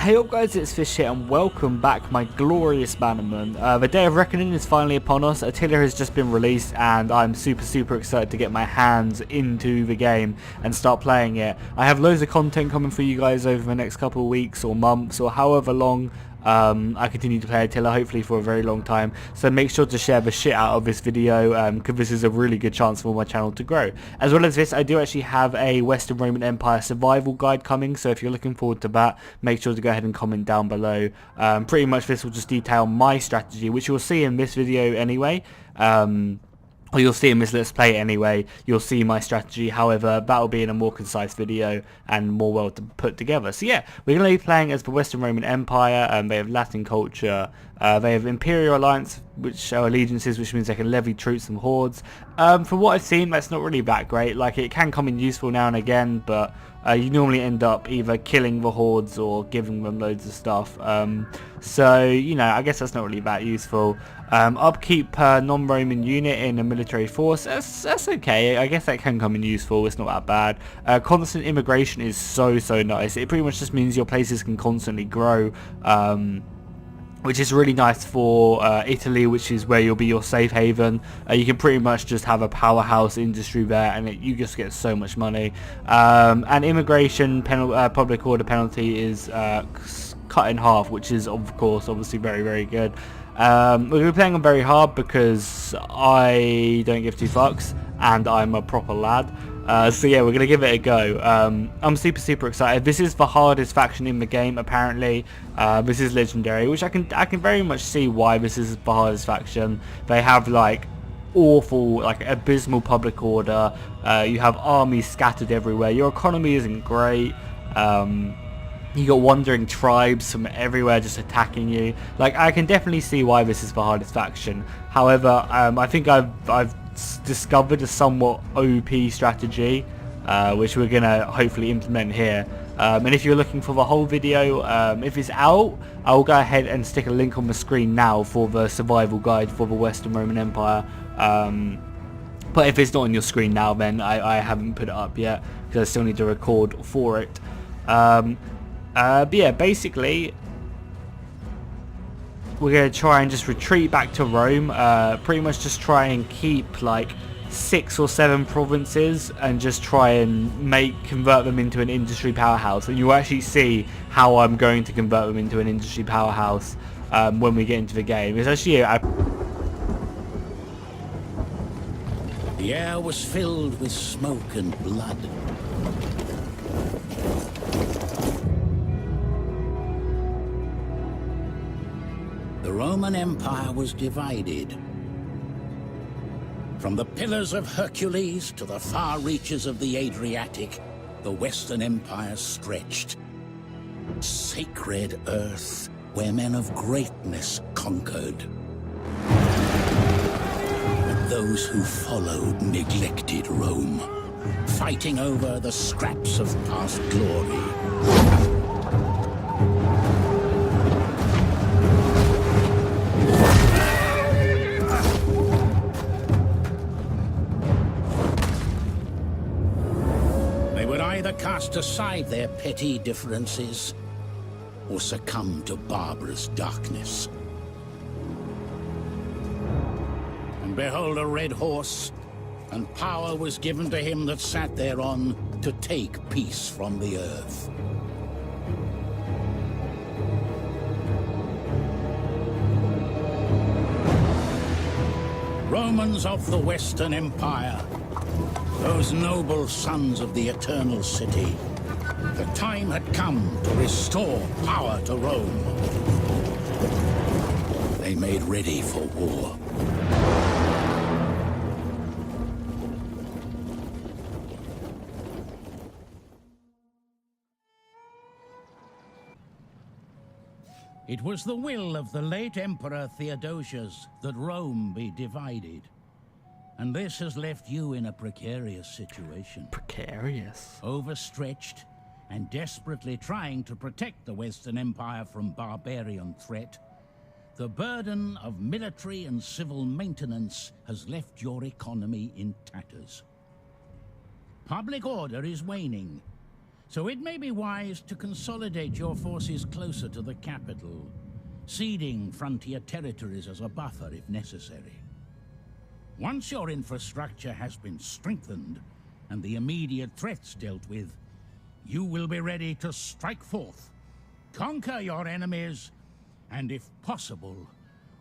Hey up guys, it's Fish here and welcome back my glorious bannerman. The day of reckoning is finally upon us. Attila has just been released and I'm super excited to get my hands into the game and start playing it. I have loads of content coming for you guys over the next couple of weeks or months or however long I continue to play Attila, hopefully for a very long time. So make sure to share the shit out of this video because this is a really good chance for my channel to grow. As well as this, I do actually have a Western Roman Empire survival guide coming, so if you're looking forward to that, make sure to go ahead and comment down below. Pretty much this will just detail my strategy, which you'll see in this video anyway. Or you'll see in this Let's Play anyway, you'll see my strategy, however, that'll be in a more concise video and more well to put together. So yeah, we're going to be playing as the Western Roman Empire, they have Latin culture, they have Imperial Alliance, which are allegiances, which means they can levy troops and hordes. From what I've seen, that's not really that great. Like, it can come in useful now and again, but you normally end up either killing the hordes or giving them loads of stuff. So, you know, I guess that's not really that useful. Upkeep per non-Roman unit in a military force, that's okay. I guess that can come in useful, it's not that bad. Constant immigration is so nice. It pretty much just means your places can constantly grow, which is really nice for Italy, which is where you'll be your safe haven. You can pretty much just have a powerhouse industry there and you just get so much money. And immigration public order penalty is cut in half, which is of course obviously very good. We're playing on very hard because I don't give two fucks and I'm a proper lad. So yeah, we're going to give it a go. I'm super excited. This is the hardest faction in the game apparently. This is legendary, which I can very much see why this is the hardest faction. They have like awful, like abysmal public order. You have armies scattered everywhere. Your economy isn't great. You got wandering tribes from everywhere just attacking you. Like, I can definitely see why this is the hardest faction. However, I think I've discovered a somewhat OP strategy, which we're gonna hopefully implement here. And if you're looking for the whole video, if it's out, I'll go ahead and stick a link on the screen now for the survival guide for the Western Roman Empire. But if it's not on your screen now, then I haven't put it up yet because I still need to record for it. But yeah, basically we're going to try and just retreat back to Rome, pretty much just try and keep like 6 or 7 provinces and just try and convert them into an industry powerhouse. And you'll actually see how I'm going to convert them into an industry powerhouse when we get into the game. It's actually The air was filled with smoke and blood. The Roman Empire was divided. From the Pillars of Hercules to the far reaches of the Adriatic, the Western Empire stretched. Sacred earth where men of greatness conquered. But those who followed neglected Rome, fighting over the scraps of past glory. Either cast aside their petty differences or succumb to barbarous darkness. And behold, a red horse, and power was given to him that sat thereon to take peace from the earth. Romans of the Western Empire, those noble sons of the Eternal City, the time had come to restore power to Rome. They made ready for war. It was the will of the late Emperor Theodosius that Rome be divided. And this has left you in a precarious situation. Precarious? Overstretched and desperately trying to protect the Western Empire from barbarian threat, the burden of military and civil maintenance has left your economy in tatters. Public order is waning, So it may be wise to consolidate your forces closer to the capital, ceding frontier territories as a buffer if necessary. Once your infrastructure has been strengthened and the immediate threats dealt with, you will be ready to strike forth, conquer your enemies, and if possible,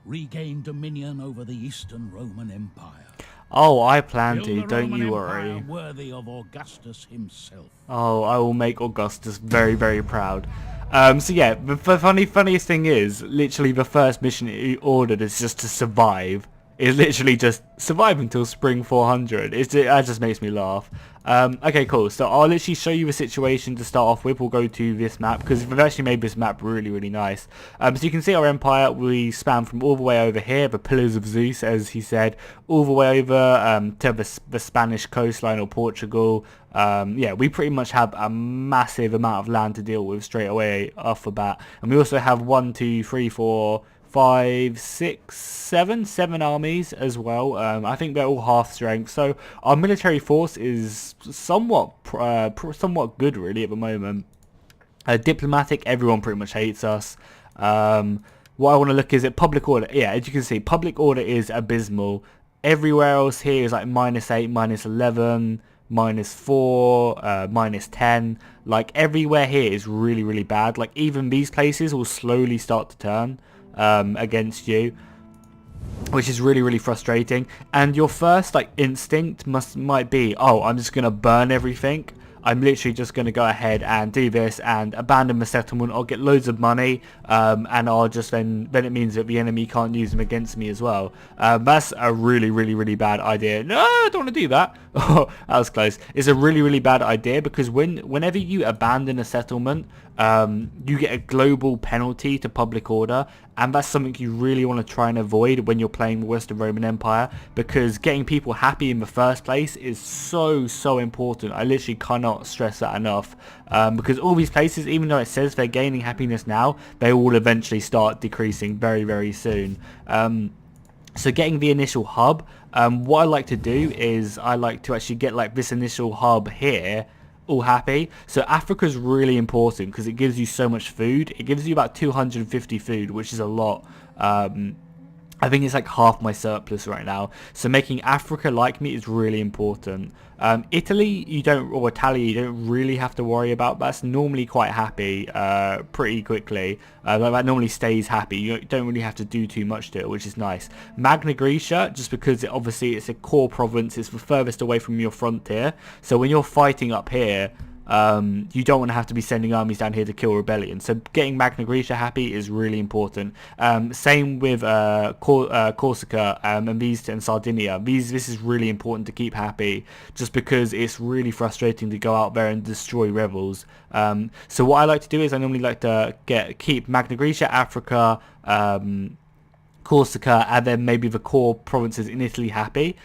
regain dominion over the Eastern Roman Empire. Oh, I plan Build to, a don't Roman you Empire worry. worthy of Augustus himself. Oh, I will make Augustus very, very proud. So yeah, the funniest thing is, literally the first mission he ordered is just to survive. It's literally just survive until spring 400. That just makes me laugh. Okay, cool. So I'll literally show you a situation to start off with. We'll go to this map because we've actually made this map really, really nice. So you can see our empire. We span from all the way over here, the Pillars of Zeus, as he said, all the way over to the Spanish coastline or Portugal. Yeah, we pretty much have a massive amount of land to deal with straight away off the bat. And we also have 1, 2, 3, 4... 5, 6, 7 armies as well. I think they're all half strength, so our military force is somewhat good really at the moment. Diplomatic, everyone pretty much hates us. What I want to look is at public order. Yeah, as you can see, public order is abysmal. Everywhere else here is like -8, -11, -4, -10. Like everywhere here is really, really bad. Like even these places will slowly start to turn against you, which is really, really frustrating. And your first like instinct might be, oh, I'm just gonna burn everything. I'm literally just going to go ahead and do this and abandon the settlement. I'll get loads of money, and I'll just then it means that the enemy can't use them against me as well. That's a really, really, really bad idea. No, I don't want to do that. Oh, that was close. It's a really, really bad idea because whenever you abandon a settlement, you get a global penalty to public order, and that's something you really want to try and avoid when you're playing the Western Roman Empire, because getting people happy in the first place is so important. I literally cannot stress that enough, because all these places, even though it says they're gaining happiness now, they will eventually start decreasing very, very soon. So getting the initial hub, what I like to do is I like to actually get like this initial hub here all happy. So Africa is really important because it gives you so much food. It gives you about 250 food, which is a lot. I think it's like half my surplus right now. So making Africa like me is really important. Italy, or Italy, you don't really have to worry about. That's normally quite happy pretty quickly. That normally stays happy. You don't really have to do too much to it, which is nice. Magna Graecia, just because obviously it's a core province, it's the furthest away from your frontier. So when you're fighting up here, you don't want to have to be sending armies down here to kill rebellion. So getting Magna Graecia happy is really important. Same with Corsica and Sardinia. This is really important to keep happy, just because it's really frustrating to go out there and destroy rebels. So what I like to do is I normally like to keep Magna Graecia, Africa, Corsica, and then maybe the core provinces in Italy happy.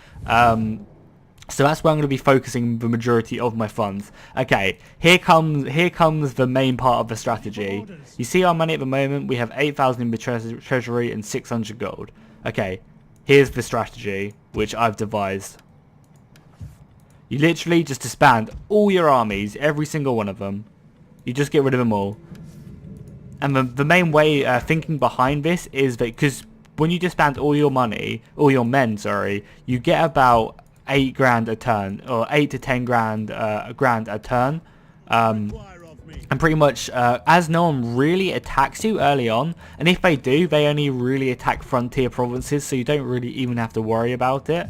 So that's where I'm going to be focusing the majority of my funds. Okay, here comes the main part of the strategy. You see our money at the moment, we have 8,000 in the treasury and 600 gold. Okay, here's the strategy which I've devised. You literally just disband all your armies, every single one of them. You just get rid of them all. And the main way thinking behind this is that because when you disband all your men, you get about 8 grand a turn, or 8 to 10 grand a turn, and pretty much as no one really attacks you early on, and if they do, they only really attack frontier provinces, so you don't really even have to worry about it.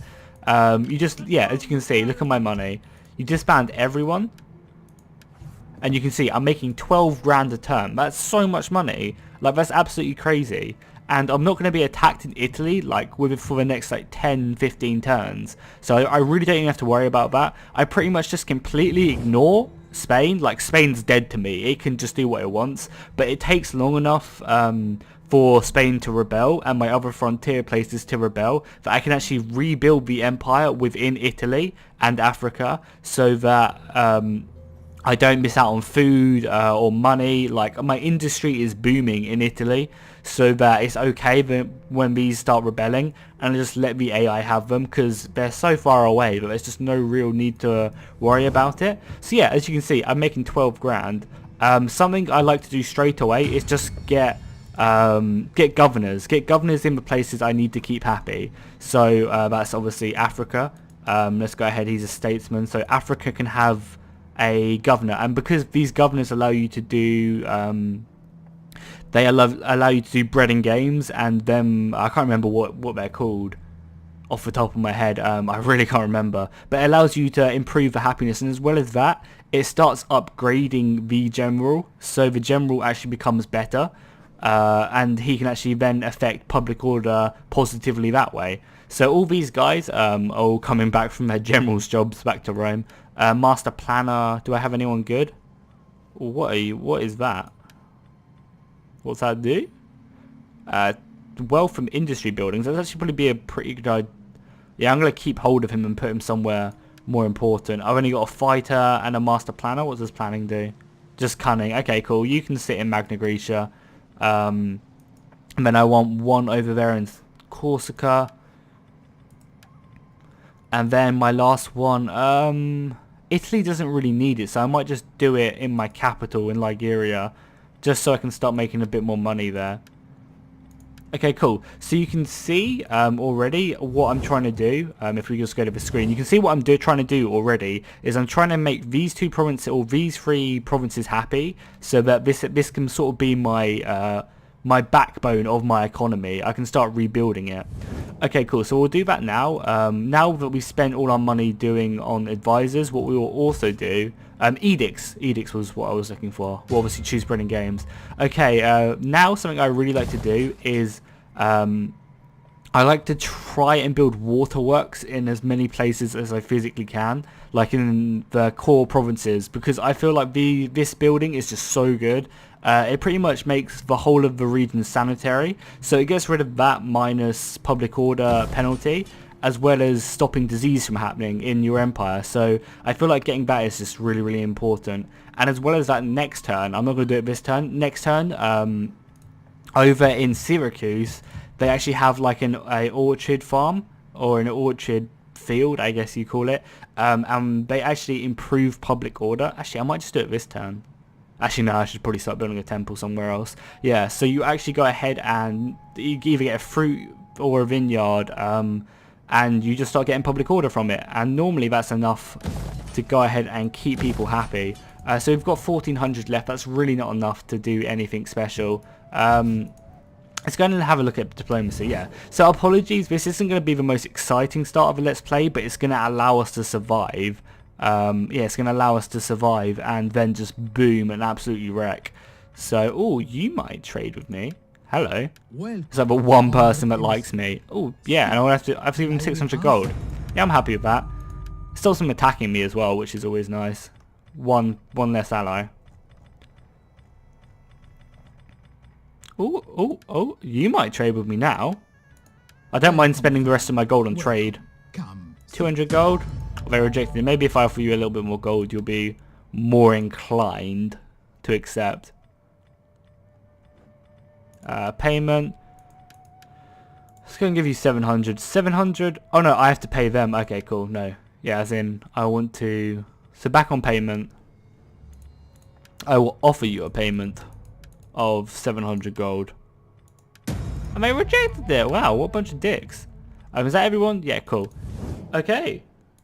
You just, yeah, as you can see, look at my money. You disband everyone, and you can see I'm making 12 grand a turn. That's so much money. Like, that's absolutely crazy. And I'm not going to be attacked in Italy like for the next like 10-15 turns. So I really don't even have to worry about that. I pretty much just completely ignore Spain. Like, Spain's dead to me. It can just do what it wants. But it takes long enough for Spain to rebel and my other frontier places to rebel that I can actually rebuild the empire within Italy and Africa, so that I don't miss out on food or money. Like, my industry is booming in Italy, so that it's okay when these start rebelling, and just let the AI have them, because they're so far away that there's just no real need to worry about it. So yeah, as you can see, I'm making 12 grand. Something I like to do straight away is just get governors in the places I need to keep happy. So that's obviously Africa. Let's go ahead. He's a statesman, so Africa can have a governor, and because these governors allow you to do allow you to do bread and games, and them, I can't remember what they're called off the top of my head. I really can't remember, but it allows you to improve the happiness, and as well as that, it starts upgrading the general, so the general actually becomes better, and he can actually then affect public order positively that way. So all these guys are all coming back from their general's jobs back to Rome. Master planner, do I have anyone good? What is that? What's that do? Wealth from industry buildings. That's actually probably be a pretty good idea. Yeah, I'm going to keep hold of him and put him somewhere more important. I've only got a fighter and a master planner. What does planning do? Just cunning. Okay, cool. You can sit in Magna Graecia. And then I want one over there in Corsica. And then my last one, Italy doesn't really need it, so I might just do it in my capital in Liguria, just so I can start making a bit more money there. Okay, cool. So you can see already what I'm trying to do. If we just go to the screen, you can see what I'm trying to do already is I'm trying to make these two provinces, or these three provinces, happy, so that this can sort of be my my backbone of my economy. I can start rebuilding it. Okay, cool. So we'll do that now. Now that we've spent all our money doing on advisors, what we will also do, edicts. Edicts was what I was looking for. We'll obviously choose bread and games. Okay, now something I really like to do is I like to try and build waterworks in as many places as I physically can, like in the core provinces, because I feel like this building is just so good. It pretty much makes the whole of the region sanitary, so it gets rid of that minus public order penalty, as well as stopping disease from happening in your empire. So I feel like getting that is just really, really important. And as well as that, next turn, I'm not going to do it this turn, next turn, over in Syracuse, they actually have like an orchard farm, or an orchard field, I guess you call it, and they actually improve public order. Actually, I might just do it this turn. Actually, no, I should probably start building a temple somewhere else. Yeah, so you actually go ahead and you either get a fruit or a vineyard, and you just start getting public order from it. And normally that's enough to go ahead and keep people happy. So we've got 1,400 left. That's really not enough to do anything special. Let's go and have a look at diplomacy, yeah. So apologies, this isn't going to be the most exciting start of a Let's Play, but it's going to allow us to survive. Yeah, it's going to allow us to survive and then just boom and absolutely wreck. So, oh, you might trade with me. Hello. There's like the one person that likes me. Oh, yeah, and I have to give him 600 gold. Yeah, I'm happy with that. Still some attacking me as well, which is always nice. One less ally. Oh, you might trade with me now. I don't mind spending the rest of my gold on trade. 200 gold. They rejected it. Maybe if I offer you a little bit more gold, you'll be more inclined to accept. Payment. Let's go and give you 700. 700. Oh no, I have to pay them. Okay, cool. No. Yeah, as in, I want to... So back on payment. I will offer you a payment of 700 gold. And they rejected it. Wow, what a bunch of dicks. Is that everyone? Yeah, cool. Okay.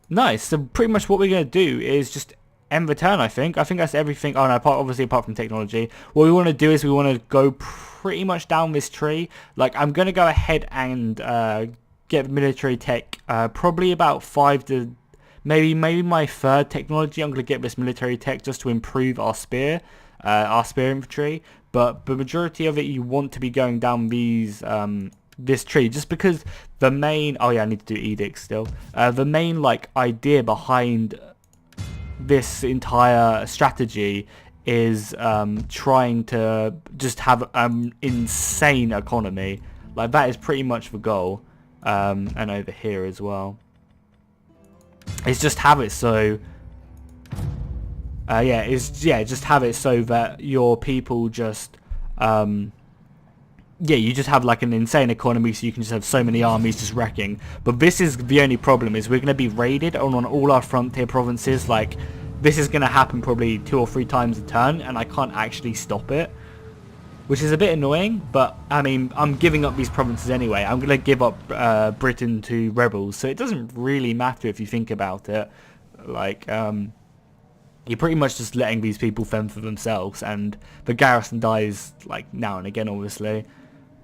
Nice. So pretty much what we're going to do is just end the turn, I think. I think that's everything. Oh no, obviously apart from technology. What we want to do is we want to go pretty much down this tree. Like, I'm going to go ahead and get military tech. Probably about 5 to... Maybe my third technology. I'm going to get this military tech just to improve our spear infantry. But the majority of it, you want to be going down these... this tree, just because the main... Oh yeah, I need to do edicts still. The main like idea behind this entire strategy is trying to just have an insane economy. Like, that is pretty much the goal. And over here as well. It's just have it so just have it so that your people just you just have like an insane economy, so you can just have so many armies just wrecking. But this is the only problem, is we're going to be raided on all our frontier provinces. Like, this is going to happen probably 2 or 3 times a turn, and I can't actually stop it, which is a bit annoying. But I mean, I'm giving up these provinces anyway. I'm going to give up Britain to rebels, so it doesn't really matter if you think about it. Like, you're pretty much just letting these people fend for themselves, and the garrison dies like now and again, obviously,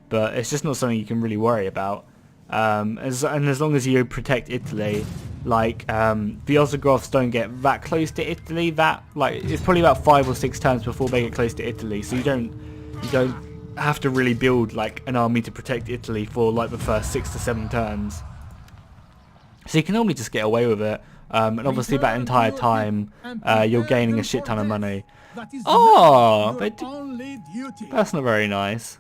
but it's just not something you can really worry about. As long as you protect Italy, like, the Ostrogoths don't get that close to Italy. That, like, it's probably about 5 or 6 turns before they get close to Italy, so you don't have to really build like an army to protect Italy for like the first 6 to 7 turns. So you can normally just get away with it. And obviously that entire time, you're gaining a shit ton of money. Oh, that's not very nice.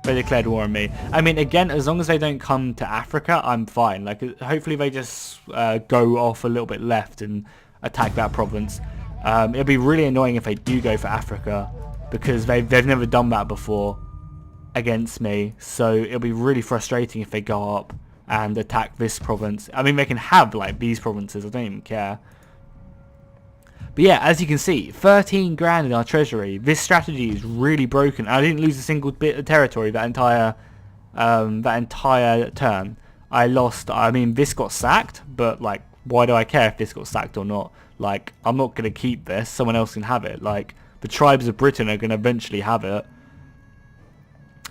They declared war on me. I mean, again, as long as they don't come to Africa, I'm fine. Like, hopefully they just go off a little bit left and attack that province. It'll be really annoying if they do go for Africa, because they've never done that before against me. So it'll be really frustrating if they go up and attack this province. I mean, they can have like these provinces, I don't even care. But yeah, as you can see, 13 grand in our treasury. This strategy is really broken. I didn't lose a single bit of territory that entire turn. I lost, I mean, this got sacked, but like, why do I care if this got sacked or not? Like, I'm not going to keep this, someone else can have it. Like, the tribes of Britain are going to eventually have it.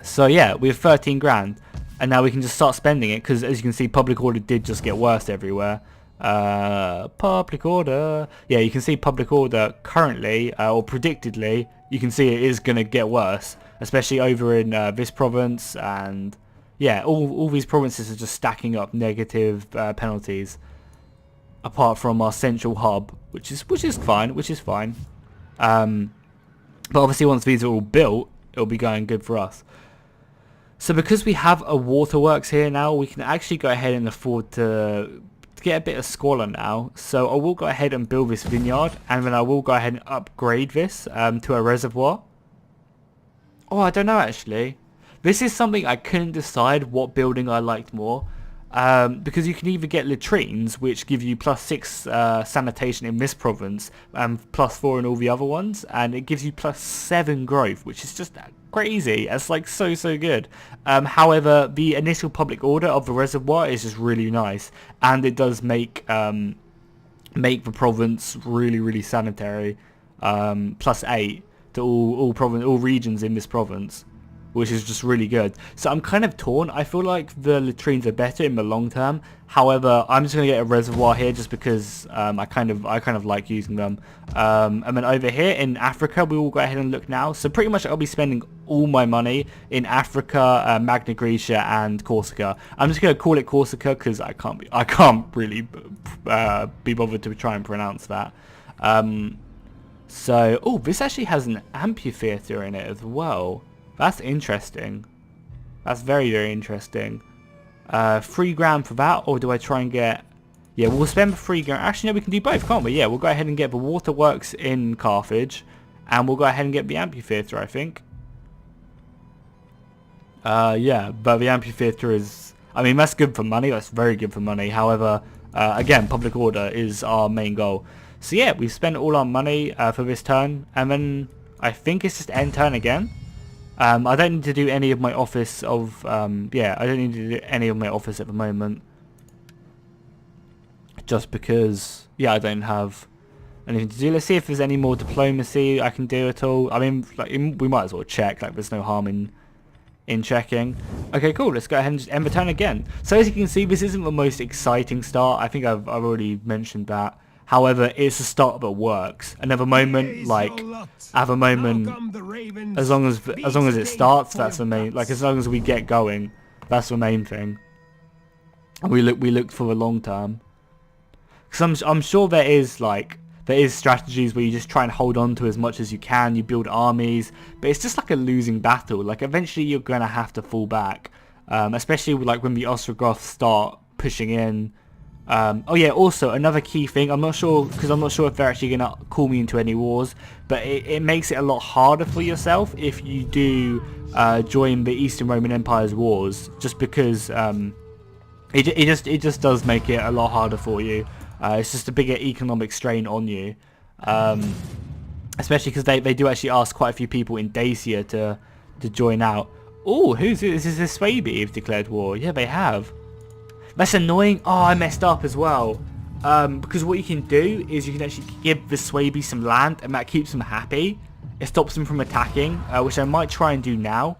So yeah, we have 13 grand. And now we can just start spending it, because as you can see, public order did just get worse everywhere. Public order. Yeah, you can see public order currently, or predictedly, you can see it is going to get worse, especially over in this province. And yeah, all these provinces are just stacking up negative penalties, apart from our central hub, which is fine. But obviously once these are all built, it'll be going good for us. So because we have a waterworks here now, we can actually go ahead and afford to get a bit of squalor now. So I will go ahead and build this vineyard, and then I will go ahead and upgrade this to a reservoir. Oh, I don't know actually. This is something I couldn't decide what building I liked more. Because you can either get latrines, which give you +6 sanitation in this province, and +4 in all the other ones, and it gives you +7 growth, which is just crazy. It's like so good. However, the initial public order of the reservoir is just really nice, and it does make the province really sanitary. +8 to all regions in this province, which is just really good. So I'm kind of torn. I feel like the latrines are better in the long term. However, I'm just gonna get a reservoir here just because I kind of like using them. And then over here in Africa, we will go ahead and look now. So pretty much I'll be spending all my money in Africa, Magna Graecia, and Corsica. I'm just gonna call it Corsica because I can't really be bothered to try and pronounce that. So oh, this actually has an amphitheater in it as well. That's interesting. That's very interesting. 3 grand for that, or do I try and get... Yeah, we'll spend 3 grand. Actually, no, we can do both, can't we? Yeah, we'll go ahead and get the waterworks in Carthage, and we'll go ahead and get the amphitheater, I think. Yeah, but the amphitheater is... I mean, that's good for money. That's very good for money. However, again, public order is our main goal. So yeah, we've spent all our money for this turn, and then I think it's just end turn again. I don't need to do any of my office of, I don't need to do any of my office at the moment. Just because, yeah, I don't have anything to do. Let's see if there's any more diplomacy I can do at all. I mean, like, we might as well check, like, there's no harm in checking. Okay, cool, let's go ahead and just end the turn again. So as you can see, this isn't the most exciting start. I think I've already mentioned that. However, it's a start that works. And at the moment, like, as long as it starts, that's the main. Like, as long as we get going, that's the main thing. And we looked for the long term. Because I'm sure there is strategies where you just try and hold on to as much as you can. You build armies, but it's just like a losing battle. Like, eventually you're gonna have to fall back, especially like when the Ostrogoths start pushing in. Oh yeah, also another key thing, I'm not sure, because I'm not sure if they're actually going to call me into any wars, but it makes it a lot harder for yourself if you do join the Eastern Roman Empire's wars, just because it just does make it a lot harder for you. It's just a bigger economic strain on you, especially because they do actually ask quite a few people in Dacia to join out. Oh, who's this? Is this Swaby have declared war? Yeah, they have. That's annoying. Oh, I messed up as well. Because what you can do is you can actually give the Swaby some land, and that keeps them happy. It stops them from attacking, which I might try and do now.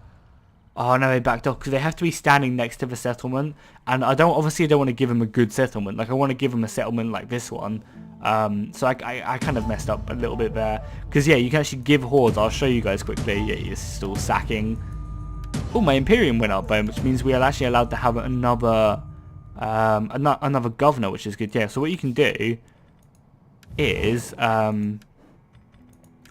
Oh no, they backed off because they have to be standing next to the settlement, and I don't want to give them a good settlement. Like I want to give them a settlement like this one. So I kind of messed up a little bit there because yeah, you can actually give hordes. I'll show you guys quickly. Yeah, it's still sacking. Oh, my Imperium went up, which means we are actually allowed to have another another governor, which is good. Yeah. So what you can do is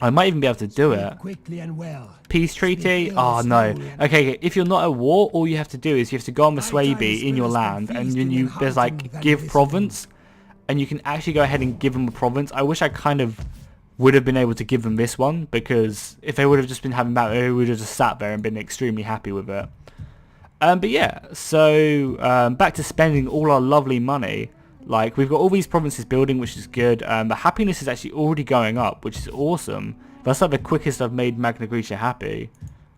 I might even be able to do it. Quickly and well. Peace treaty? Oh no. Okay, if you're not at war, all you have to do is you have to go on the Swaby in your land, and then there's like give province, and you can actually go ahead and give them a province. I wish I kind of would have been able to give them this one, because if they would have just been having that, they would have just sat there and been extremely happy with it. But yeah, so back to spending all our lovely money. Like, we've got all these provinces building, which is good. The happiness is actually already going up, which is awesome. That's like the quickest I've made Magna Grecia happy.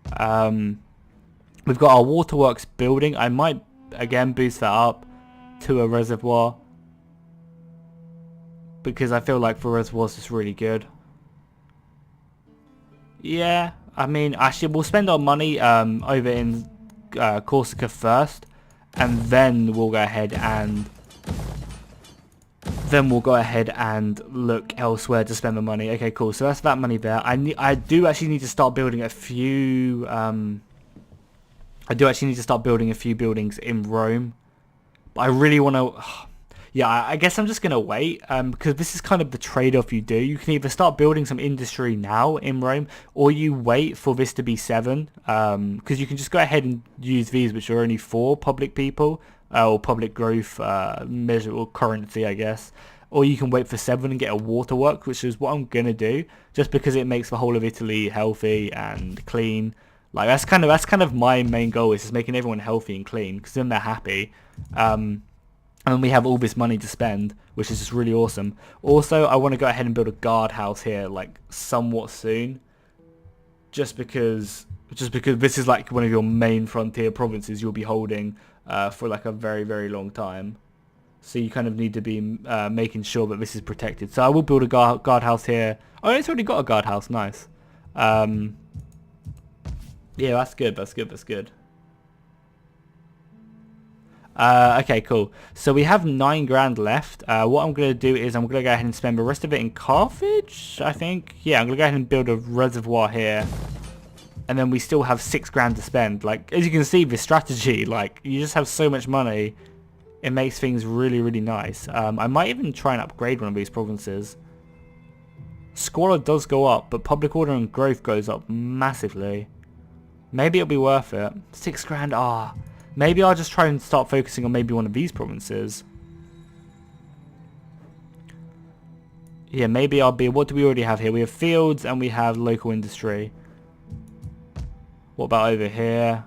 We've got our waterworks building. I might, again, boost that up to a reservoir, because I feel like for reservoirs it's really good. Yeah, I mean, actually, we'll spend our money over in Corsica first, and then we'll go ahead and look elsewhere to spend the money. Okay, cool. So that's that money there. I do actually need to start building a few. Buildings in Rome, but I really want to. Yeah, I guess I'm just gonna wait because this is kind of the trade-off you do. You can either start building some industry now in Rome, or you wait for this to be 7, because you can just go ahead and use these, which are only for public people. Or public growth measure or currency, I guess. Or you can wait for 7 and get a waterworks, which is what I'm gonna do, just because it makes the whole of Italy healthy and clean. Like that's kind of my main goal, is just making everyone healthy and clean, because then they're happy. And we have all this money to spend, which is just really awesome. Also, I want to go ahead and build a guardhouse here, like somewhat soon, just because this is like one of your main frontier provinces you'll be holding for like a very, very long time. So you kind of need to be making sure that this is protected. So I will build a guardhouse here. Oh, it's already got a guardhouse. Nice. Yeah, that's good. That's good. Okay, cool. So we have 9 grand left. What I'm going to do is I'm going to go ahead and spend the rest of it in Carthage, I think. Yeah, I'm going to go ahead and build a reservoir here. And then we still have 6 grand to spend. Like, as you can see, this strategy, like, you just have so much money. It makes things really, really nice. I might even try and upgrade one of these provinces. Squalor does go up, but public order and growth goes up massively. Maybe it'll be worth it. 6 grand, maybe I'll just try and start focusing on maybe one of these provinces. Yeah, maybe I'll be... What do we already have here? We have fields and we have local industry. What about over here?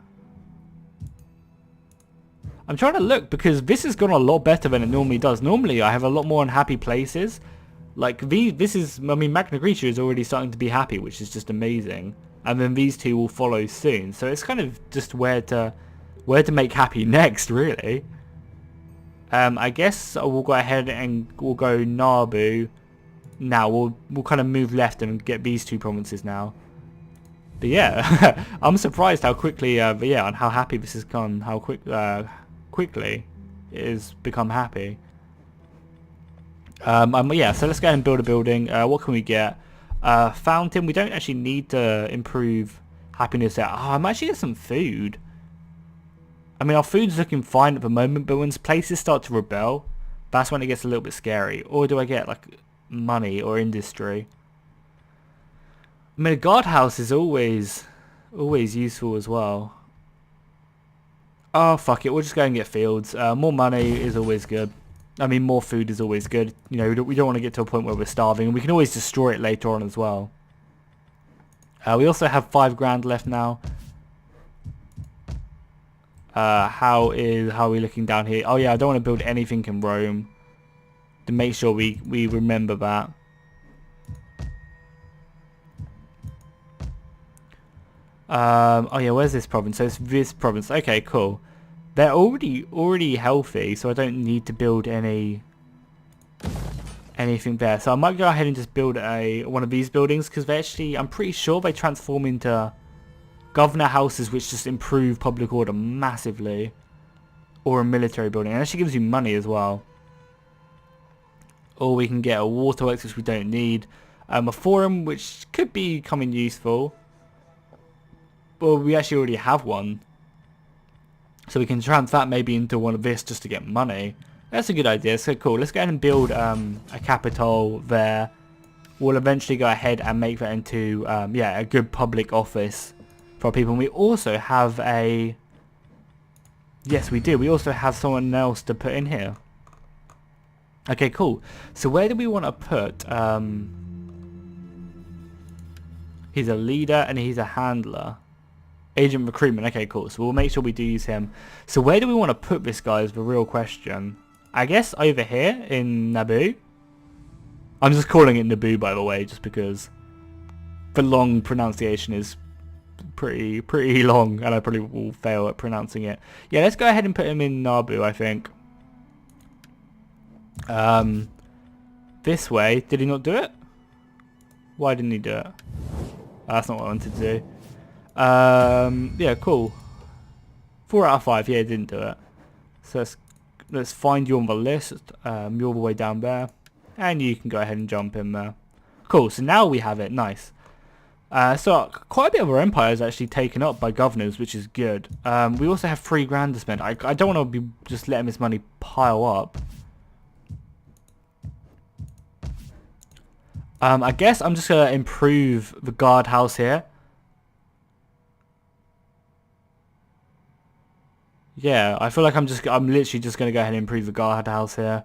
I'm trying to look, because this has gone a lot better than it normally does. Normally I have a lot more unhappy places. Like, Magna Grecia is already starting to be happy, which is just amazing. And then these two will follow soon. So it's kind of just where to make happy next, really. I guess we'll go ahead and we'll go Nabu. Now we'll kind of move left and get these 2 provinces now. But yeah, I'm surprised how quickly, on how happy this has gone, how quickly it has become happy. Yeah, so let's go ahead and build a building. What can we get? Fountain. We don't actually need to improve happiness there. I might actually get some food. I mean, our food's looking fine at the moment, but when places start to rebel, that's when it gets a little bit scary. Or do I get, like, money or industry? I mean, a guardhouse is always useful as well. Oh, fuck it. We'll just go and get fields. More money is always good. I mean, more food is always good. You know, we don't want to get to a point where we're starving, and we can always destroy it later on as well. We also have 5 grand left now. How are we looking down here? Oh yeah, I don't want to build anything in Rome. To make sure we remember that. Oh yeah, where's this province? So it's this province. Okay, cool. They're already healthy, so I don't need to build anything there. So I might go ahead and just build one of these buildings, because they actually, I'm pretty sure they transform into governor houses, which just improve public order massively, or a military building. It actually gives you money as well. Or we can get a waterworks, which we don't need. A forum, which could be becoming useful. Well, we actually already have one. So we can transfer that maybe into one of this just to get money. That's a good idea. So cool. Let's go ahead and build a capital there. We'll eventually go ahead and make that into yeah, a good public office for people. And we also have a... Yes, we do. We also have someone else to put in here. Okay, cool. So where do we want to put... He's a leader and he's a handler. Agent recruitment. Okay, cool. So we'll make sure we do use him. So where do we want to put this guy is the real question. I guess over here in Naboo. I'm just calling it Naboo, by the way, just because the long pronunciation is pretty long, and I probably will fail at pronouncing it. Yeah, let's go ahead and put him in Naboo, I think. This way. Did he not do it? Why didn't he do it? That's not what I wanted to do. Yeah, cool. 4 out of 5. Yeah, didn't do it. So let's find you on the list. You're all the way down there, and you can go ahead and jump in there. Cool. So now we have it. Nice. So quite a bit of our empire is actually taken up by governors, which is good. We also have 3 grand to spend. I don't want to be just letting this money pile up. I guess I'm just gonna improve the guardhouse here. Yeah, I feel like I'm literally just gonna go ahead and improve the guardhouse here.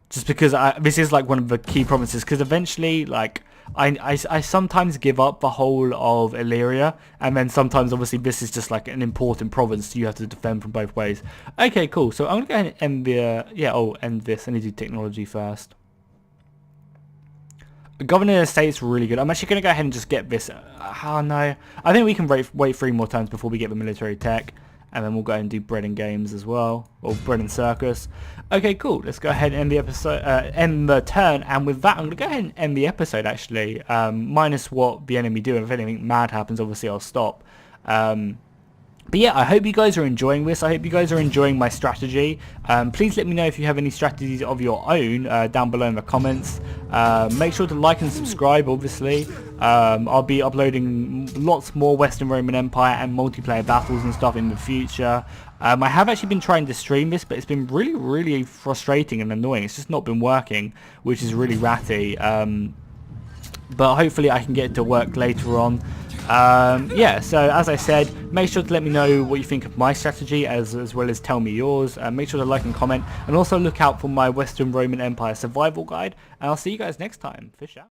Just because this is like one of the key provinces, because eventually, like, I sometimes give up the whole of Illyria, and then sometimes obviously this is just like an important province, so you have to defend from both ways. Okay, cool. So I'm gonna go ahead and end the end this. I need to do technology first. Governor Estate's really good. I'm actually going to go ahead and just get this. Oh no. I think we can wait 3 more turns before we get the military tech. And then we'll go ahead and do bread and games as well. Or bread and circus. Okay, cool. Let's go ahead and end the episode. End the turn. And with that, I'm going to go ahead and end the episode actually. Minus what the enemy do. And if anything mad happens, obviously I'll stop. But yeah, I hope you guys are enjoying this. I hope you guys are enjoying my strategy. Please let me know if you have any strategies of your own down below in the comments. Make sure to like and subscribe, obviously. I'll be uploading lots more Western Roman Empire and multiplayer battles and stuff in the future. I have actually been trying to stream this, but it's been really frustrating and annoying. It's just not been working, which is really ratty. But hopefully I can get it to work later on. Yeah, so as I said, make sure to let me know what you think of my strategy as well as tell me yours. Make sure to like and comment, and also look out for my Western Roman Empire survival guide, and I'll see you guys next time. Fish out.